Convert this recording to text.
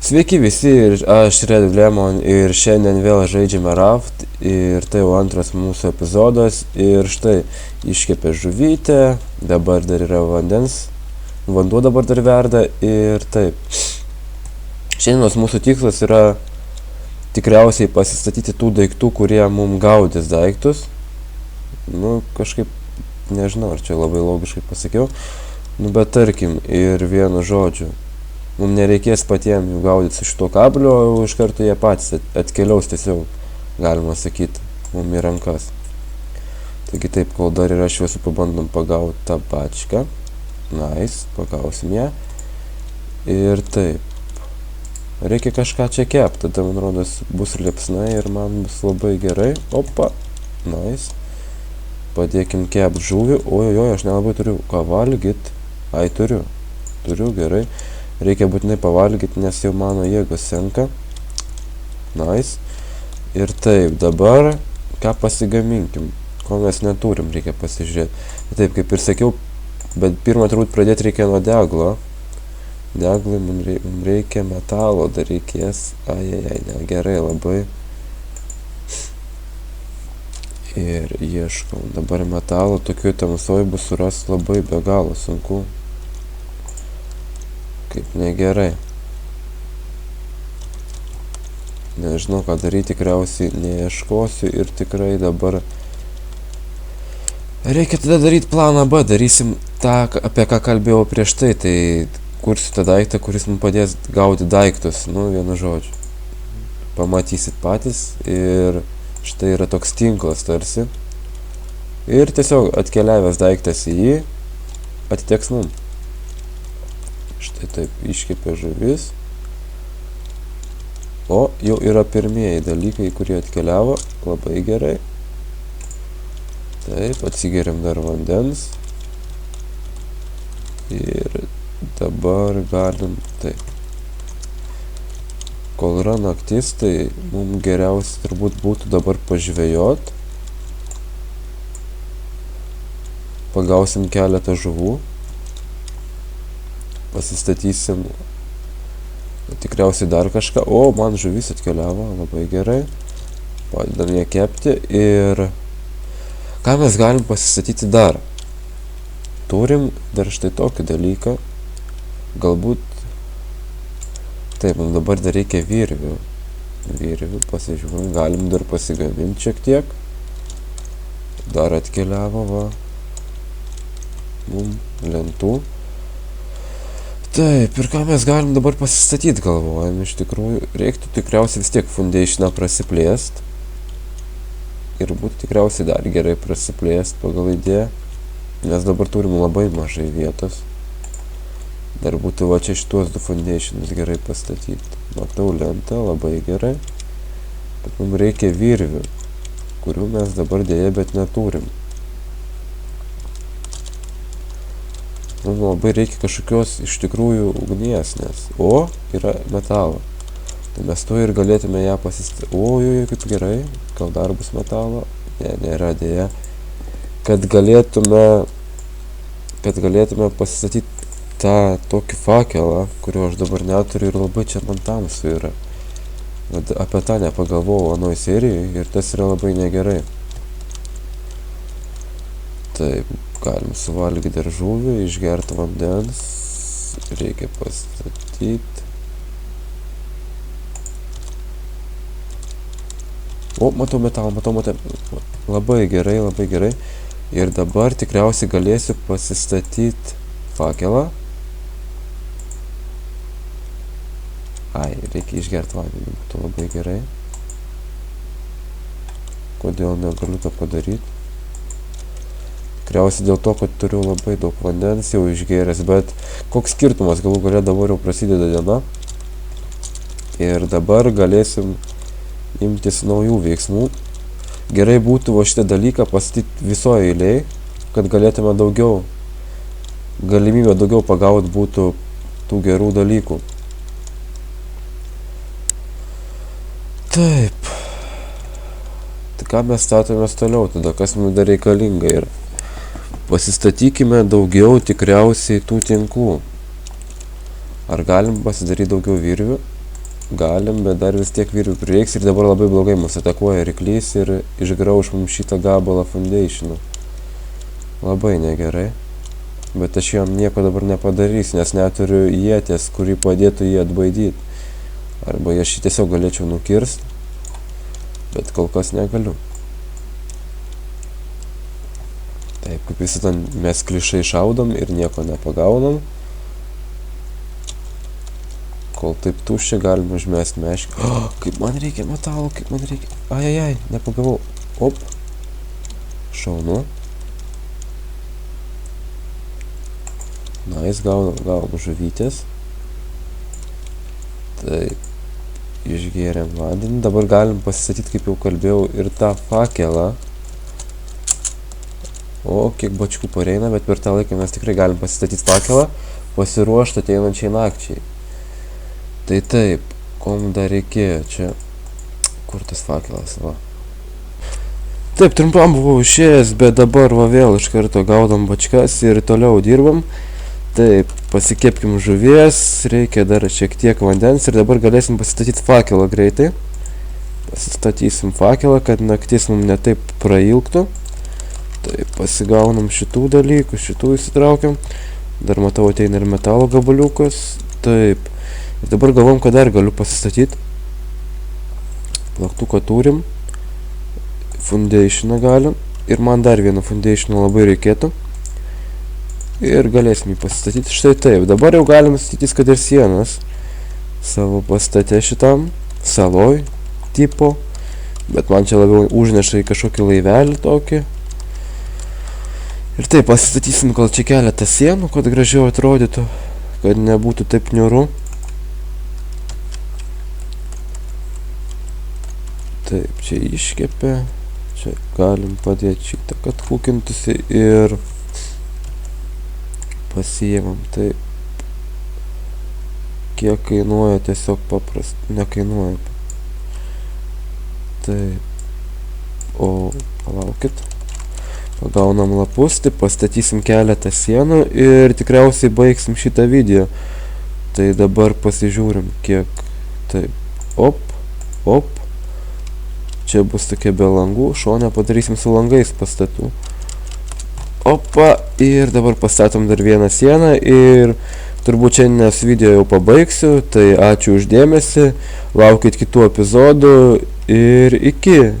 Sveiki visi, ir aš Red Lemon ir šiandien vėl žaidžiame Raft ir tai jau antras mūsų epizodas ir štai iškepė žuvytę, dabar dar yra vanduo dabar dar verda ir taip. Šiandienos mūsų tikslas yra tikriausiai pasistatyti tų daiktų, kurie mums gaudys daiktus. Nu, kažkaip, nežinau, ar čia labai logiškai pasakiau, bet tarkim ir vienu žodžiu. Mums nereikės patiems jų gaudyti su šito kablio, o iš karto jie patys atkeliaus tiesiog, galima sakyti, mums į rankas. Taigi taip, kol dar yra šviesų, pabandom pagauti tą bačką. Nice, pagausim ją. Ir taip, reikia kažką čia kepti, tada man rodos bus liepsna ir man bus labai gerai. Opa, nice. Padėkim kept žuvį. Ojojoj, aš nelabai turiu ką valgyt. Ai, turiu, gerai. Reikia būtinai pavalgyti, nes jau mano jėgos senka. Nice. Ir taip, dabar ką pasigaminkim. Ko mes neturim, reikia pasižiūrėti. Taip, kaip ir sakiau, bet pirmą turbūt pradėti reikia nuo deglo. Deglui mums reikia metalo, dar reikės. Ajajaj, negerai labai. Ir ieškom. Dabar metalo tokiu tamsoj bus surasti labai be galo sunku. Kaip negerai. Nežinau, ką daryti, tikriausiai neieškosiu ir tikrai dabar reikia tada daryti planą B, darysim tą, apie ką kalbėjau prieš tai, tai kursiu tą daiktą, kuris mums padės gauti daiktus, nu, vienu žodžiu. Pamatysit patys ir štai yra toks tinklas tarsi. Ir tiesiog atkeliavęs daiktas į jį atiteks mums. Štai taip, iškepė žuvis. O, jau yra pirmieji dalykai, kurie atkeliavo. Labai gerai. Taip, atsigeriam dar vandens. Ir dabar galim, taip. Kol yra naktis, tai mums geriausia turbūt būtų dabar pažvejot. Pagausim keletą žuvų. Pasistatysim tikriausiai dar kažką. O, man žuvis atkeliavo, labai gerai. Padedam ją kepti ir ką mes galim pasistatyti dar? Turim dar štai tokį dalyką. Galbūt taip, mums dabar dar reikia virvių. Virvių pasižiūrim, galim dar pasigaminti šiek tiek. Dar atkeliavo, va. Mums lentų. Taip, ir ką mes galim dabar pasistatyti, galvojam, iš tikrųjų, reiktų tikriausiai vis tiek foundationą prasiplėst. Ir būtų tikriausiai dar gerai prasiplėst pagal idėją, nes dabar turim labai mažai vietos. Dar būtų va čia šitos du foundationus gerai pastatyti. Matau lentą, labai gerai, bet mums reikia virvių, kurių mes dabar dėja, bet neturim. Mums labai reikia kažkokios iš tikrųjų ugnies, nes yra metalo. Tai mes to ir galėtume ją pasistatyti. Ojoj, kaip gerai, gal dar bus metalo. Ne, nėra dėja. Kad galėtume pasistatyti tą tokį fakelą, kurio aš dabar neturiu ir labai čia man tamsu yra. Apie tą nepagalvojau anoj serijai ir tas yra labai negerai. Taip, galim suvalgyti dar žuvį, išgerti vandens, reikia pastatyti. O, matau metalą, matau. Labai gerai. Ir dabar tikriausiai galėsiu pasistatyti fakelą. Ai, reikia išgerti vandenį, būtų labai gerai. Kodėl negaliu to padaryti? Tikriausiai dėl to, kad turiu labai daug vandens jau išgėręs, bet koks skirtumas, galų gale dabar jau prasideda diena. Ir dabar galėsim imtis naujų veiksmų. Gerai būtų va šitą dalyką pastatyti visoje eilėje, kad galėtume galimybę daugiau pagauti būtų tų gerų dalykų. Taip. Tai ką mes statomės toliau, tada kas mums dar reikalinga yra? Pasistatykime daugiau tikriausiai tų tinklų. Ar galim pasidaryti daugiau virvių? galim, bet dar vis tiek virvių prireiks ir dabar labai blogai mus atakuoja ryklys ir išgrauš mums šitą gabalą foundationų. Labai negerai. Bet aš jam nieko dabar nepadarysiu, nes neturiu ieties, kuri padėtų jį atbaidyti. Arba aš jį tiesiog galėčiau nukirsti, bet kol kas negaliu. Taip, kaip visi ten mes klišai šaudom ir nieko nepagaunam. Kol taip tuščia galim užmesti meškį. Oh, kaip man reikia metalo, kaip man reikia. Ajajaj, nepagavau. Op. Šaunu. Na, jis gaunam žuvytės. Taip. Išgėrėm vandenį. Dabar galim pasistatyti, kaip jau kalbėjau, ir tą fakelą. O, kiek bačkų pareina, bet per tą laiką mes tikrai galim pasistatyti fakelą, pasiruošti ateinančiai nakčiai. Tai taip, ko mums dar reikėjo čia? Kur tas fakelas, va? Taip, trumpam buvau išėjęs, bet dabar va vėl iš karto gaudom bačkas ir toliau dirbam. Taip, pasikepkim žuvies, reikia dar šiek tiek vandens ir dabar galėsim pasistatyti fakelą greitai. Pasistatysim fakelą, kad naktis mums netaip prailgtų. Taip, pasigaunam šitų dalykų, šitų įsitraukiam. Dar matau ateina ir metalo gabaliukas. Taip, ir dabar galvom, kad dar galiu pasistatyti. Plaktuką turim. Foundationą galim. Ir man dar vieną foundationą labai reikėtų. Ir galėsim jį pasistatyti. Štai taip, dabar jau galim statytis, kad ir sienas. Savo pastate šitam. Saloj tipo. Bet man čia labiau užneša į kažkokį laivelį tokį. Ir taip, pasistatysim gal čia keletą sienų, kad gražiau atrodytų, kad nebūtų taip niūru. Taip, čia iškepė, čia galim padėti šitą, kad kukintųsi ir pasiėmam. Taip, kiek kainuoja, tiesiog nekainuoja. Taip, o palaukit. Pagaunam lapus, tai pastatysim keletą sienų ir tikriausiai baigsim šitą video. Tai dabar pasižiūrim, kiek. Taip, op, op. Čia bus tokie be langų, šone padarysim su langais pastatų. Opa, ir dabar pastatom dar vieną sieną ir turbūt šiandienos video jau pabaigsiu. Tai ačiū už dėmesį, laukit kitų epizodų ir iki.